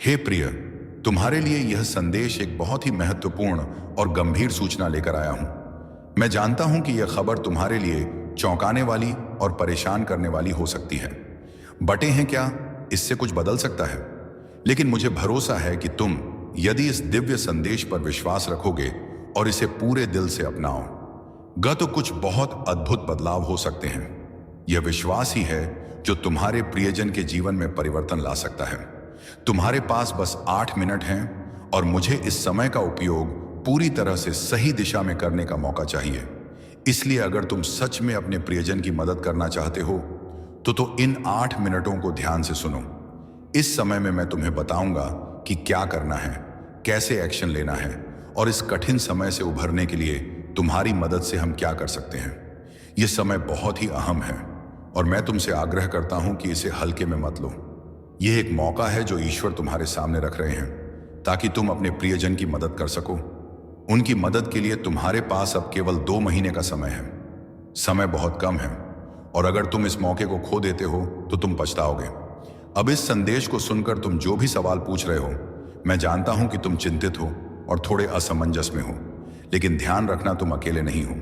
हे प्रिय, तुम्हारे लिए यह संदेश एक बहुत ही महत्वपूर्ण और गंभीर सूचना लेकर आया हूं। मैं जानता हूं कि यह खबर तुम्हारे लिए चौंकाने वाली और परेशान करने वाली हो सकती है। बटे हैं क्या, इससे कुछ बदल सकता है। लेकिन मुझे भरोसा है कि तुम यदि इस दिव्य संदेश पर विश्वास रखोगे और इसे पूरे दिल से अपनाओ तो कुछ बहुत अद्भुत बदलाव हो सकते हैं। यह विश्वास ही है जो तुम्हारे प्रियजन के जीवन में परिवर्तन ला सकता है। तुम्हारे पास बस 8 मिनट हैं और मुझे इस समय का उपयोग पूरी तरह से सही दिशा में करने का मौका चाहिए। इसलिए अगर तुम सच में अपने प्रियजन की मदद करना चाहते हो तो इन 8 मिनटों को ध्यान से सुनो। इस समय में मैं तुम्हें बताऊंगा कि क्या करना है, कैसे एक्शन लेना है और इस कठिन समय से उभरने के लिए तुम्हारी मदद से हम क्या कर सकते हैं। यह समय बहुत ही अहम है और मैं तुमसे आग्रह करता हूं कि इसे हल्के में मत लो। यह एक मौका है जो ईश्वर तुम्हारे सामने रख रहे हैं ताकि तुम अपने प्रियजन की मदद कर सको। उनकी मदद के लिए तुम्हारे पास अब केवल 2 महीने का समय है। समय बहुत कम है और अगर तुम इस मौके को खो देते हो तो तुम पछताओगे। अब इस संदेश को सुनकर तुम जो भी सवाल पूछ रहे हो, मैं जानता हूं कि तुम चिंतित हो और थोड़े असमंजस में हो, लेकिन ध्यान रखना तुम अकेले नहीं हो।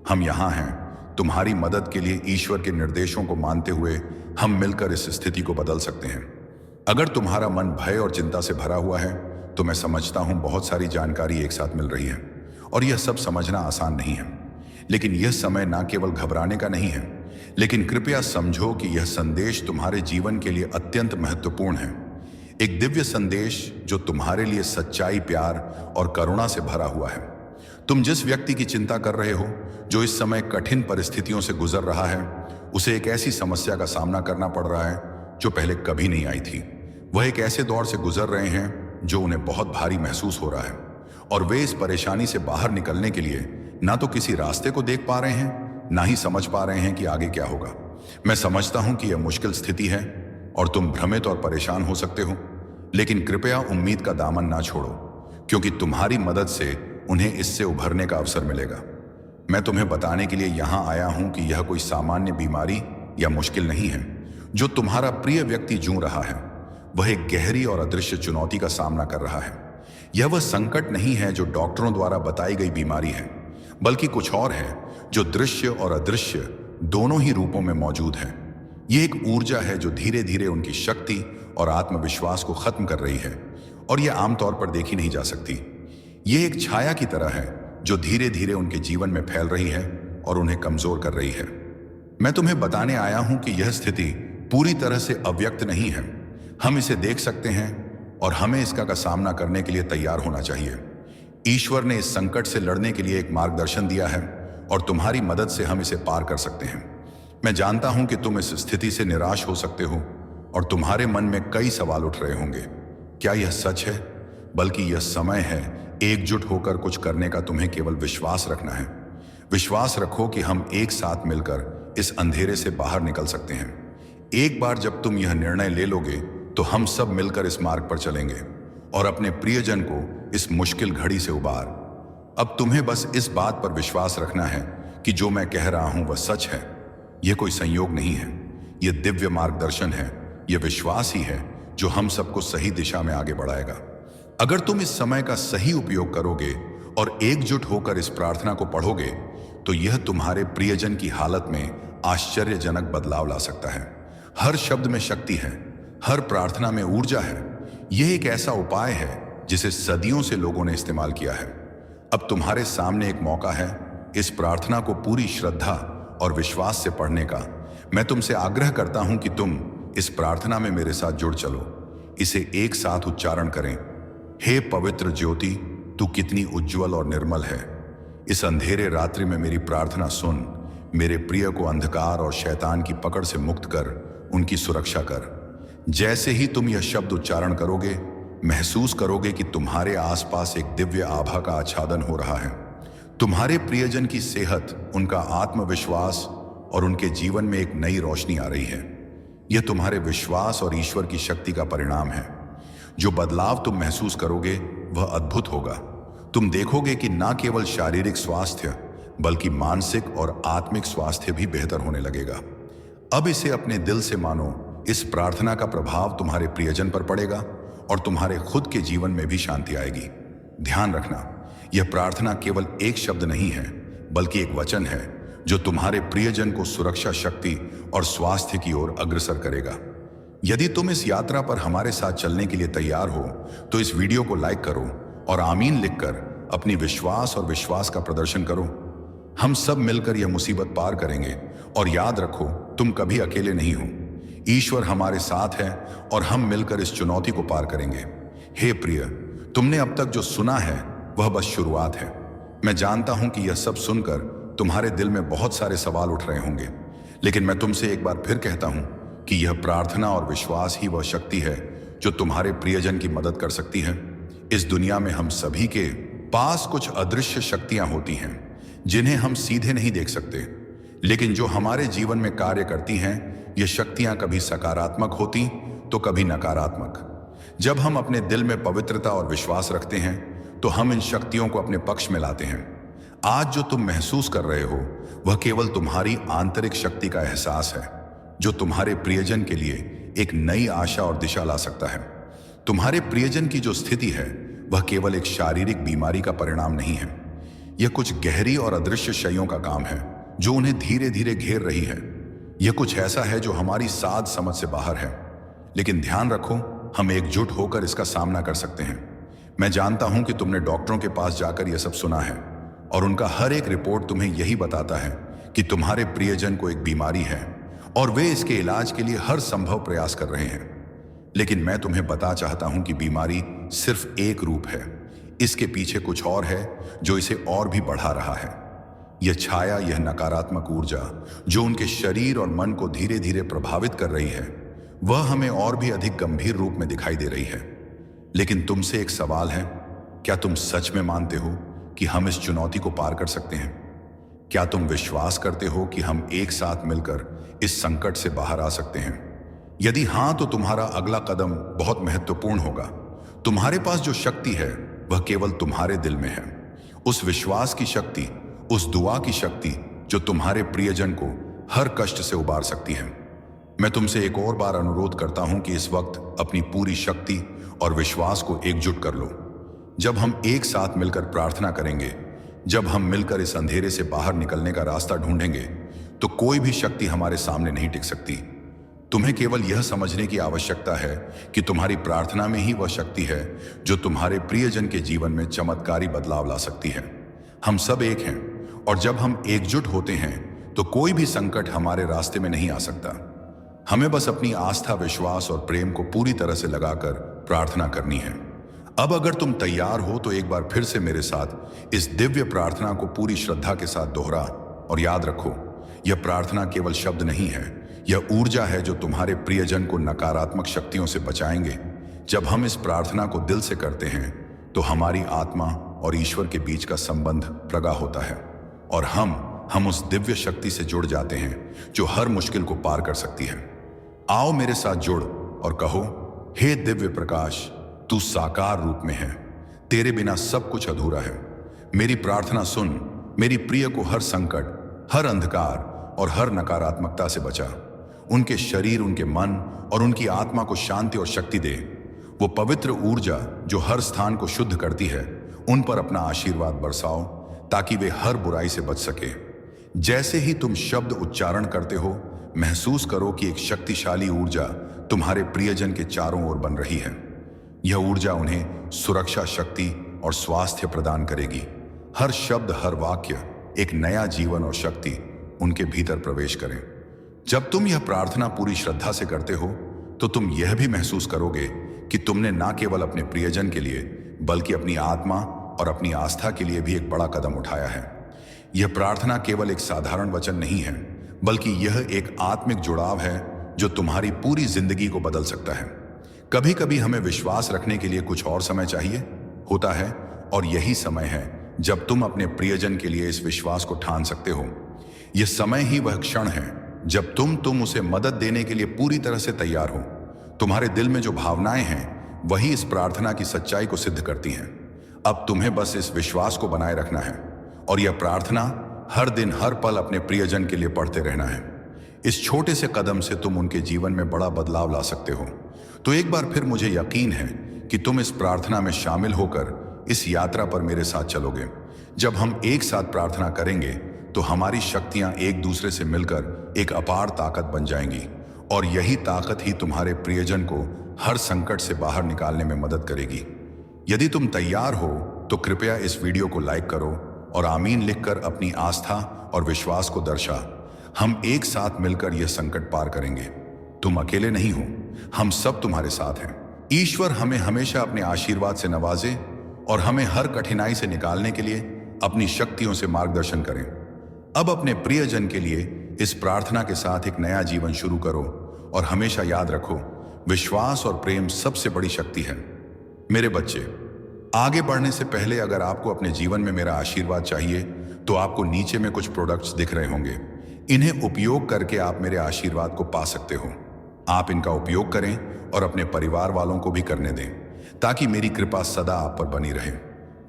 हम यहां हैं तुम्हारी मदद के लिए। ईश्वर के निर्देशों को मानते हुए हम मिलकर इस स्थिति को बदल सकते हैं। अगर तुम्हारा मन भय और चिंता से भरा हुआ है तो मैं समझता हूं बहुत सारी जानकारी एक साथ मिल रही है और यह सब समझना आसान नहीं है। लेकिन यह समय ना केवल घबराने का नहीं है, लेकिन कृपया समझो कि यह संदेश तुम्हारे जीवन के लिए अत्यंत महत्वपूर्ण है। एक दिव्य संदेश जो तुम्हारे लिए सच्चाई, प्यार और करुणा से भरा हुआ है। तुम जिस व्यक्ति की चिंता कर रहे हो, जो इस समय कठिन परिस्थितियों से गुजर रहा है, उसे एक ऐसी समस्या का सामना करना पड़ रहा है जो पहले कभी नहीं आई थी। वह एक ऐसे दौर से गुजर रहे हैं जो उन्हें बहुत भारी महसूस हो रहा है और वे इस परेशानी से बाहर निकलने के लिए ना तो किसी रास्ते को देख पा रहे हैं, ना ही समझ पा रहे हैं कि आगे क्या होगा। मैं समझता हूं कि यह मुश्किल स्थिति है और तुम भ्रमित और परेशान हो सकते हो, लेकिन कृपया उम्मीद का दामन ना छोड़ो, क्योंकि तुम्हारी मदद से उन्हें इससे उभरने का अवसर मिलेगा। मैं तुम्हें बताने के लिए यहां आया हूं कि यह कोई सामान्य बीमारी या मुश्किल नहीं है जो तुम्हारा प्रिय व्यक्ति जू रहा है। वह एक गहरी और अदृश्य चुनौती का सामना कर रहा है। यह वह संकट नहीं है जो डॉक्टरों द्वारा बताई गई बीमारी है, बल्कि कुछ और है जो दृश्य और अदृश्य दोनों ही रूपों में मौजूद है। यह एक ऊर्जा है जो धीरे धीरे उनकी शक्ति और आत्मविश्वास को खत्म कर रही है और यह आमतौर पर देखी नहीं जा सकती। यह एक छाया की तरह है जो धीरे धीरे उनके जीवन में फैल रही है और उन्हें कमजोर कर रही है। मैं तुम्हें बताने आया हूं कि यह स्थिति पूरी तरह से अव्यक्त नहीं है। हम इसे देख सकते हैं और हमें इसका का सामना करने के लिए तैयार होना चाहिए। ईश्वर ने इस संकट से लड़ने के लिए एक मार्गदर्शन दिया है और तुम्हारी मदद से हम इसे पार कर सकते हैं। मैं जानता हूं कि तुम इस स्थिति से निराश हो सकते हो और तुम्हारे मन में कई सवाल उठ रहे होंगे। क्या यह सच है? बल्कि यह समय है एकजुट होकर कुछ करने का। तुम्हें केवल विश्वास रखना है। विश्वास रखो कि हम एक साथ मिलकर इस अंधेरे से बाहर निकल सकते हैं। एक बार जब तुम यह निर्णय ले लोगे तो हम सब मिलकर इस मार्ग पर चलेंगे और अपने प्रियजन को इस मुश्किल घड़ी से उबार। अब तुम्हें बस इस बात पर विश्वास रखना है कि जो मैं कह रहा हूं वह सच है। यह कोई संयोग नहीं है, यह दिव्य मार्गदर्शन है। यह विश्वास ही है जो हम सबको सही दिशा में आगे बढ़ाएगा। अगर तुम इस समय का सही उपयोग करोगे और एकजुट होकर इस प्रार्थना को पढ़ोगे तो यह तुम्हारे प्रियजन की हालत में आश्चर्यजनक बदलाव ला सकता है। हर शब्द में शक्ति है, हर प्रार्थना में ऊर्जा है। यह एक ऐसा उपाय है जिसे सदियों से लोगों ने इस्तेमाल किया है। अब तुम्हारे सामने एक मौका है इस प्रार्थना को पूरी श्रद्धा और विश्वास से पढ़ने का। मैं तुमसे आग्रह करता हूं कि तुम इस प्रार्थना में मेरे साथ जुड़ चलो। इसे एक साथ उच्चारण करें। हे पवित्र ज्योति, तू कितनी उज्जवल और निर्मल है। इस अंधेरे रात्रि में मेरी प्रार्थना सुन। मेरे प्रिय को अंधकार और शैतान की पकड़ से मुक्त कर उनकी सुरक्षा कर। जैसे ही तुम यह शब्द उच्चारण करोगे, महसूस करोगे कि तुम्हारे आसपास एक दिव्य आभा का आच्छादन हो रहा है। तुम्हारे प्रियजन की सेहत, उनका आत्मविश्वास और उनके जीवन में एक नई रोशनी आ रही है। यह तुम्हारे विश्वास और ईश्वर की शक्ति का परिणाम है। जो बदलाव तुम महसूस करोगे वह अद्भुत होगा। तुम देखोगे कि न केवल शारीरिक स्वास्थ्य बल्कि मानसिक और आत्मिक स्वास्थ्य भी बेहतर होने लगेगा। अब इसे अपने दिल से मानो। इस प्रार्थना का प्रभाव तुम्हारे प्रियजन पर पड़ेगा और तुम्हारे खुद के जीवन में भी शांति आएगी। ध्यान रखना, यह प्रार्थना केवल एक शब्द नहीं है, बल्कि एक वचन है जो तुम्हारे प्रियजन को सुरक्षा, शक्ति और स्वास्थ्य की ओर अग्रसर करेगा। यदि तुम इस यात्रा पर हमारे साथ चलने के लिए तैयार हो तो इस वीडियो को लाइक करो और आमीन लिखकर अपनी विश्वास और विश्वास का प्रदर्शन करो। हम सब मिलकर यह मुसीबत पार करेंगे और याद रखो, तुम कभी अकेले नहीं हो। ईश्वर हमारे साथ है और हम मिलकर इस चुनौती को पार करेंगे। हे प्रिय, तुमने अब तक जो सुना है वह बस शुरुआत है। मैं जानता हूं कि यह सब सुनकर तुम्हारे दिल में बहुत सारे सवाल उठ रहे होंगे, लेकिन मैं तुमसे एक बार फिर कहता हूं कि यह प्रार्थना और विश्वास ही वह शक्ति है जो तुम्हारे प्रियजन की मदद कर सकती है। इस दुनिया में हम सभी के पास कुछ अदृश्य शक्तियां होती हैं जिन्हें हम सीधे नहीं देख सकते, लेकिन जो हमारे जीवन में कार्य करती हैं। ये शक्तियां कभी सकारात्मक होती तो कभी नकारात्मक। जब हम अपने दिल में पवित्रता और विश्वास रखते हैं तो हम इन शक्तियों को अपने पक्ष में लाते हैं। आज जो तुम महसूस कर रहे हो वह केवल तुम्हारी आंतरिक शक्ति का एहसास है, जो तुम्हारे प्रियजन के लिए एक नई आशा और दिशा ला सकता है। तुम्हारे प्रियजन की जो स्थिति है वह केवल एक शारीरिक बीमारी का परिणाम नहीं है। यह कुछ गहरी और अदृश्य शक्तियों का काम है जो उन्हें धीरे धीरे घेर रही है। यह कुछ ऐसा है जो हमारी साध समझ से बाहर है, लेकिन ध्यान रखो, हम एकजुट होकर इसका सामना कर सकते हैं। मैं जानता हूं कि तुमने डॉक्टरों के पास जाकर यह सब सुना है और उनका हर एक रिपोर्ट तुम्हें यही बताता है कि तुम्हारे प्रियजन को एक बीमारी है और वे इसके इलाज के लिए हर संभव प्रयास कर रहे हैं। लेकिन मैं तुम्हें बता चाहता हूं कि बीमारी सिर्फ एक रूप है, इसके पीछे कुछ और है जो इसे और भी बढ़ा रहा है। यह छाया, यह नकारात्मक ऊर्जा जो उनके शरीर और मन को धीरे धीरे प्रभावित कर रही है, वह हमें और भी अधिक गंभीर रूप में दिखाई दे रही है। लेकिन तुमसे एक सवाल है, क्या तुम सच में मानते हो कि हम इस चुनौती को पार कर सकते हैं? क्या तुम विश्वास करते हो कि हम एक साथ मिलकर इस संकट से बाहर आ सकते हैं? यदि हां, तो तुम्हारा अगला कदम बहुत महत्वपूर्ण होगा। तुम्हारे पास जो शक्ति है वह केवल तुम्हारे दिल में है। उस विश्वास की शक्ति, उस दुआ की शक्ति जो तुम्हारे प्रियजन को हर कष्ट से उबार सकती है। मैं तुमसे एक और बार अनुरोध करता हूं कि इस वक्त अपनी पूरी शक्ति और विश्वास को एकजुट कर लो। जब हम एक साथ मिलकर प्रार्थना करेंगे, जब हम मिलकर इस अंधेरे से बाहर निकलने का रास्ता ढूंढेंगे, तो कोई भी शक्ति हमारे सामने नहीं टिक सकती। तुम्हें केवल यह समझने की आवश्यकता है कि तुम्हारी प्रार्थना में ही वह शक्ति है जो तुम्हारे प्रियजन के जीवन में चमत्कारी बदलाव ला सकती है। हम सब एक हैं और जब हम एकजुट होते हैं तो कोई भी संकट हमारे रास्ते में नहीं आ सकता। हमें बस अपनी आस्था, विश्वास और प्रेम को पूरी तरह से लगाकर प्रार्थना करनी है। अब अगर तुम तैयार हो तो एक बार फिर से मेरे साथ इस दिव्य प्रार्थना को पूरी श्रद्धा के साथ दोहरा। और याद रखो, यह प्रार्थना केवल शब्द नहीं है, यह ऊर्जा है जो तुम्हारे प्रियजन को नकारात्मक शक्तियों से बचाएंगे। जब हम इस प्रार्थना को दिल से करते हैं तो हमारी आत्मा और ईश्वर के बीच का संबंध प्रगाढ़ होता है और हम उस दिव्य शक्ति से जुड़ जाते हैं जो हर मुश्किल को पार कर सकती है। आओ मेरे साथ जुड़ और कहो, हे दिव्य प्रकाश, तू साकार रूप में है, तेरे बिना सब कुछ अधूरा है। मेरी प्रार्थना सुन, मेरी प्रिय को हर संकट, हर अंधकार और हर नकारात्मकता से बचा। उनके शरीर, उनके मन और उनकी आत्मा को शांति और शक्ति दे। वो पवित्र ऊर्जा जो हर स्थान को शुद्ध करती है, उन पर अपना आशीर्वाद बरसाओ ताकि वे हर बुराई से बच सके। जैसे ही तुम शब्द उच्चारण करते हो, महसूस करो कि एक शक्तिशाली ऊर्जा तुम्हारे प्रियजन के चारों ओर बन रही है। यह ऊर्जा उन्हें सुरक्षा, शक्ति और स्वास्थ्य प्रदान करेगी। हर शब्द, हर वाक्य एक नया जीवन और शक्ति उनके भीतर प्रवेश करें। जब तुम यह प्रार्थना पूरी श्रद्धा से करते हो तो तुम यह भी महसूस करोगे कि तुमने न केवल अपने प्रियजन के लिए बल्कि अपनी आत्मा और अपनी आस्था के लिए भी एक बड़ा कदम उठाया है। यह प्रार्थना केवल एक साधारण वचन नहीं है, बल्कि यह एक आत्मिक जुड़ाव है जो तुम्हारी पूरी जिंदगी को बदल सकता है। कभी कभी हमें विश्वास रखने के लिए कुछ और समय चाहिए होता है, और यही समय है जब तुम अपने प्रियजन के लिए इस विश्वास को ठान सकते हो। यह समय ही वह क्षण है जब तुम उसे मदद देने के लिए पूरी तरह से तैयार हो। तुम्हारे दिल में जो भावनाएं हैं वही इस प्रार्थना की सच्चाई को सिद्ध करती हैं। अब तुम्हें बस इस विश्वास को बनाए रखना है और यह प्रार्थना हर दिन, हर पल अपने प्रियजन के लिए पढ़ते रहना है। इस छोटे से कदम से तुम उनके जीवन में बड़ा बदलाव ला सकते हो। तो एक बार फिर मुझे यकीन है कि तुम इस प्रार्थना में शामिल होकर इस यात्रा पर मेरे साथ चलोगे। जब हम एक साथ प्रार्थना करेंगे तो हमारी शक्तियां एक दूसरे से मिलकर एक अपार ताकत बन जाएंगी, और यही ताकत ही तुम्हारे प्रियजन को हर संकट से बाहर निकालने में मदद करेगी। यदि तुम तैयार हो तो कृपया इस वीडियो को लाइक करो और आमीन लिखकर अपनी आस्था और विश्वास को दर्शा। हम एक साथ मिलकर यह संकट पार करेंगे। तुम अकेले नहीं हो, हम सब तुम्हारे साथ हैं। ईश्वर हमें हमेशा अपने आशीर्वाद से नवाजे और हमें हर कठिनाई से निकालने के लिए अपनी शक्तियों से मार्गदर्शन करें। अब अपने प्रियजन के लिए इस प्रार्थना के साथ एक नया जीवन शुरू करो और हमेशा याद रखो, विश्वास और प्रेम सबसे बड़ी शक्ति है। मेरे बच्चे, आगे बढ़ने से पहले अगर आपको अपने जीवन में मेरा आशीर्वाद चाहिए तो आपको नीचे में कुछ प्रोडक्ट्स दिख रहे होंगे। इन्हें उपयोग करके आप मेरे आशीर्वाद को पा सकते हो। आप इनका उपयोग करें और अपने परिवार वालों को भी करने दें, ताकि मेरी कृपा सदा आप पर बनी रहे।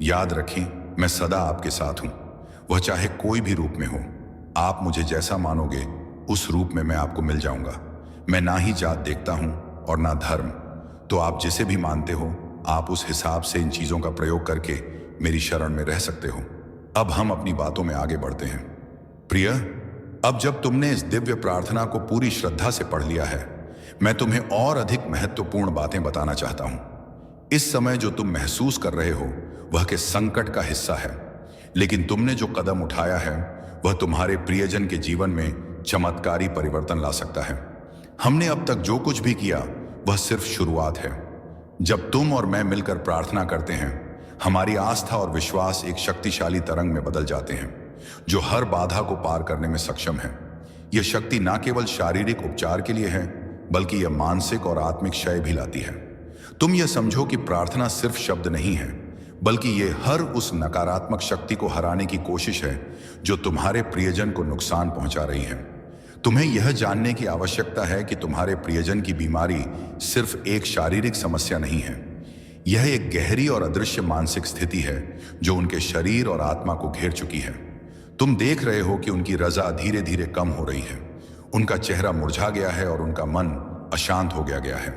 याद रखें, मैं सदा आपके साथ हूं, वह चाहे कोई भी रूप में हो। आप मुझे जैसा मानोगे उस रूप में मैं आपको मिल जाऊंगा। मैं ना ही जात देखता हूं और ना धर्म, तो आप जिसे भी मानते हो आप उस हिसाब से इन चीजों का प्रयोग करके मेरी शरण में रह सकते हो। अब हम अपनी बातों में आगे बढ़ते हैं। प्रिय, अब जब तुमने इस दिव्य प्रार्थना को पूरी श्रद्धा से पढ़ लिया है, मैं तुम्हें और अधिक महत्वपूर्ण बातें बताना चाहता हूं। इस समय जो तुम महसूस कर रहे हो वह के संकट का हिस्सा है, लेकिन तुमने जो कदम उठाया है वह तुम्हारे प्रियजन के जीवन में चमत्कारी परिवर्तन ला सकता है। हमने अब तक जो कुछ भी किया वह सिर्फ शुरुआत है। जब तुम और मैं मिलकर प्रार्थना करते हैं, हमारी आस्था और विश्वास एक शक्तिशाली तरंग में बदल जाते हैं, जो हर बाधा को पार करने में सक्षम है। यह शक्ति न केवल शारीरिक उपचार के लिए है, बल्कि यह मानसिक और आत्मिक क्षय भी लाती है। तुम यह समझो कि प्रार्थना सिर्फ शब्द नहीं है, बल्कि यह हर उस नकारात्मक शक्ति को हराने की कोशिश है जो तुम्हारे प्रियजन को नुकसान पहुंचा रही है। तुम्हें यह जानने की आवश्यकता है कि तुम्हारे प्रियजन की बीमारी सिर्फ एक शारीरिक समस्या नहीं है। यह एक गहरी और अदृश्य मानसिक स्थिति है जो उनके शरीर और आत्मा को घेर चुकी है। तुम देख रहे हो कि उनकी रजा धीरे धीरे कम हो रही है, उनका चेहरा मुरझा गया है और उनका मन अशांत हो गया है।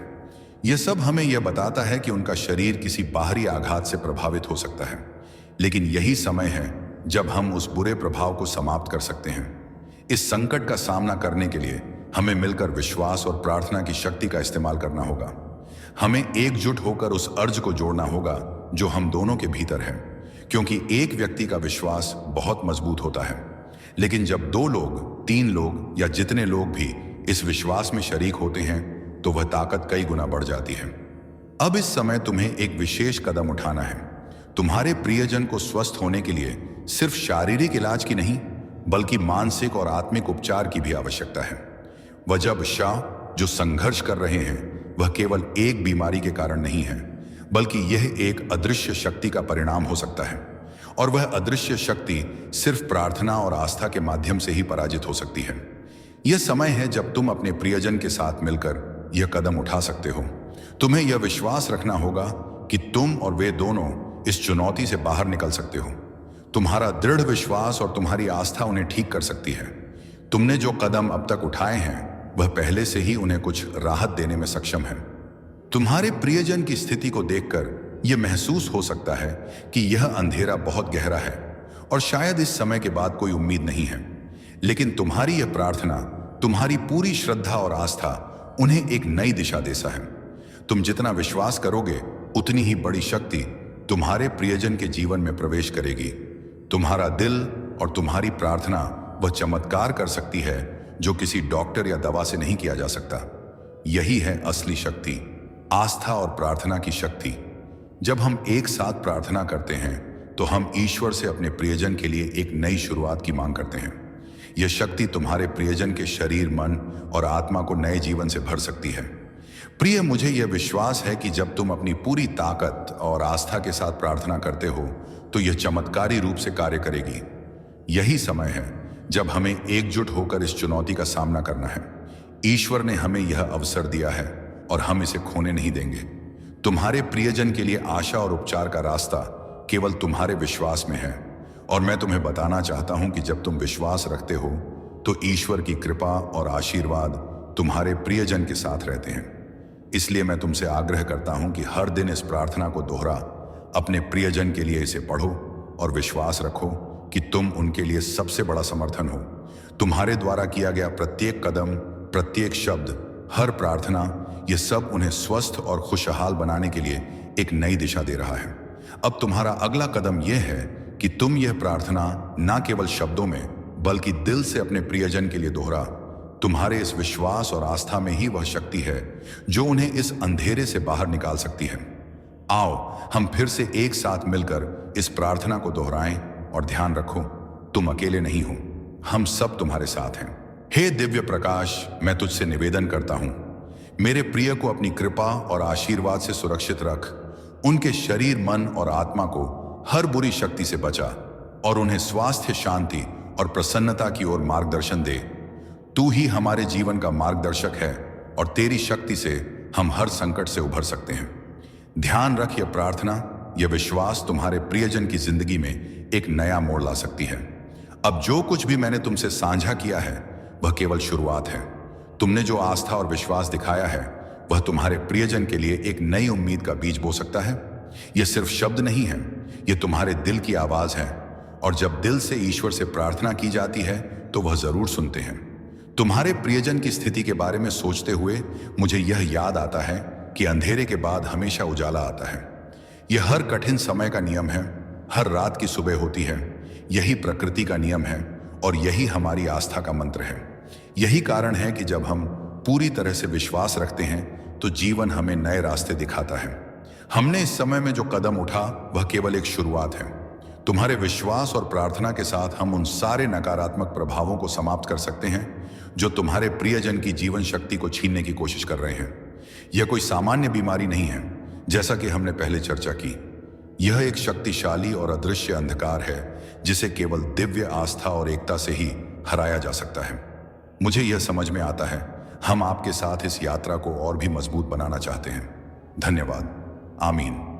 यह सब हमें यह बताता है कि उनका शरीर किसी बाहरी आघात से प्रभावित हो सकता है, लेकिन यही समय है जब हम उस बुरे प्रभाव को समाप्त कर सकते हैं। इस संकट का सामना करने के लिए हमें मिलकर विश्वास और प्रार्थना की शक्ति का इस्तेमाल करना होगा। हमें एकजुट होकर उस अर्ज को जोड़ना होगा जो हम दोनों के भीतर है, क्योंकि एक व्यक्ति का विश्वास बहुत मजबूत होता है, लेकिन जब 2 लोग, 3 लोग या जितने लोग भी इस विश्वास में शरीक होते हैं तो वह ताकत कई गुना बढ़ जाती है। अब इस समय तुम्हें एक विशेष कदम उठाना है। तुम्हारे प्रियजन को स्वस्थ होने के लिए सिर्फ शारीरिक इलाज की नहीं, बल्कि मानसिक और आत्मिक उपचार की भी आवश्यकता है। वजह शाह जो संघर्ष कर रहे हैं वह केवल एक बीमारी के कारण नहीं है, बल्कि यह एक अदृश्य शक्ति का परिणाम हो सकता है, और वह अदृश्य शक्ति सिर्फ प्रार्थना और आस्था के माध्यम से ही पराजित हो सकती है। यह समय है जब तुम अपने प्रियजन के साथ मिलकर यह कदम उठा सकते हो। तुम्हें यह विश्वास रखना होगा कि तुम और वे दोनों इस चुनौती से बाहर निकल सकते हो। तुम्हारा दृढ़ विश्वास और तुम्हारी आस्था उन्हें ठीक कर सकती है। तुमने जो कदम अब तक उठाए हैं वह पहले से ही उन्हें कुछ राहत देने में सक्षम है। तुम्हारे प्रियजन की स्थिति को देखकर यह महसूस हो सकता है कि यह अंधेरा बहुत गहरा है और शायद इस समय के बाद कोई उम्मीद नहीं है, लेकिन तुम्हारी यह प्रार्थना, तुम्हारी पूरी श्रद्धा और आस्था उन्हें एक नई दिशा देता है। तुम जितना विश्वास करोगे उतनी ही बड़ी शक्ति तुम्हारे प्रियजन के जीवन में प्रवेश करेगी। तुम्हारा दिल और तुम्हारी प्रार्थना वह चमत्कार कर सकती है जो किसी डॉक्टर या दवा से नहीं किया जा सकता। यही है असली शक्ति, आस्था और प्रार्थना की शक्ति। जब हम एक साथ प्रार्थना करते हैं तो हम ईश्वर से अपने प्रियजन के लिए एक नई शुरुआत की मांग करते हैं। यह शक्ति तुम्हारे प्रियजन के शरीर, मन और आत्मा को नए जीवन से भर सकती है। प्रिय, मुझे यह विश्वास है कि जब तुम अपनी पूरी ताकत और आस्था के साथ प्रार्थना करते हो तो यह चमत्कारी रूप से कार्य करेगी। यही समय है जब हमें एकजुट होकर इस चुनौती का सामना करना है। ईश्वर ने हमें यह अवसर दिया है और हम इसे खोने नहीं देंगे। तुम्हारे प्रियजन के लिए आशा और उपचार का रास्ता केवल तुम्हारे विश्वास में है, और मैं तुम्हें बताना चाहता हूं कि जब तुम विश्वास रखते हो तो ईश्वर की कृपा और आशीर्वाद तुम्हारे प्रियजन के साथ रहते हैं। इसलिए मैं तुमसे आग्रह करता हूं कि हर दिन इस प्रार्थना को दोहरा, अपने प्रियजन के लिए इसे पढ़ो और विश्वास रखो कि तुम उनके लिए सबसे बड़ा समर्थन हो। तुम्हारे द्वारा किया गया प्रत्येक कदम, प्रत्येक शब्द, हर प्रार्थना, ये सब उन्हें स्वस्थ और खुशहाल बनाने के लिए एक नई दिशा दे रहा है। अब तुम्हारा अगला कदम यह है कि तुम यह प्रार्थना ना केवल शब्दों में बल्कि दिल से अपने प्रियजन के लिए दोहरा। तुम्हारे इस विश्वास और आस्था में ही वह शक्ति है जो उन्हें इस अंधेरे से बाहर निकाल सकती है। आओ हम फिर से एक साथ मिलकर इस प्रार्थना को दोहराएं और ध्यान रखो, तुम अकेले नहीं हो, हम सब तुम्हारे साथ हैं। हे दिव्य प्रकाश, मैं तुझसे निवेदन करता हूं, मेरे प्रिय को अपनी कृपा और आशीर्वाद से सुरक्षित रख। उनके शरीर, मन और आत्मा को हर बुरी शक्ति से बचा और उन्हें स्वास्थ्य, शांति और प्रसन्नता की ओर मार्गदर्शन दे। तू ही हमारे जीवन का मार्गदर्शक है और तेरी शक्ति से हम हर संकट से उभर सकते हैं। ध्यान रख, यह प्रार्थना, यह विश्वास तुम्हारे प्रियजन की जिंदगी में एक नया मोड़ ला सकती है। अब जो कुछ भी मैंने तुमसे साझा किया है वह केवल शुरुआत है। तुमने जो आस्था और विश्वास दिखाया है वह तुम्हारे प्रियजन के लिए एक नई उम्मीद का बीज बो सकता है। यह सिर्फ शब्द नहीं है, यह तुम्हारे दिल की आवाज है, और जब दिल से ईश्वर से प्रार्थना की जाती है तो वह जरूर सुनते हैं। तुम्हारे प्रियजन की स्थिति के बारे में सोचते हुए मुझे यह याद आता है कि अंधेरे के बाद हमेशा उजाला आता है। यह हर कठिन समय का नियम है, हर रात की सुबह होती है। यही प्रकृति का नियम है और यही हमारी आस्था का मंत्र है। यही कारण है कि जब हम पूरी तरह से विश्वास रखते हैं तो जीवन हमें नए रास्ते दिखाता है। हमने इस समय में जो कदम उठा वह केवल एक शुरुआत है। तुम्हारे विश्वास और प्रार्थना के साथ हम उन सारे नकारात्मक प्रभावों को समाप्त कर सकते हैं जो तुम्हारे प्रियजन की जीवन शक्ति को छीनने की कोशिश कर रहे हैं। यह कोई सामान्य बीमारी नहीं है, जैसा कि हमने पहले चर्चा की। यह एक शक्तिशाली और अदृश्य अंधकार है जिसे केवल दिव्य आस्था और एकता से ही हराया जा सकता है। मुझे यह समझ में आता है, हम आपके साथ इस यात्रा को और भी मजबूत बनाना चाहते हैं। धन्यवाद। आमीन।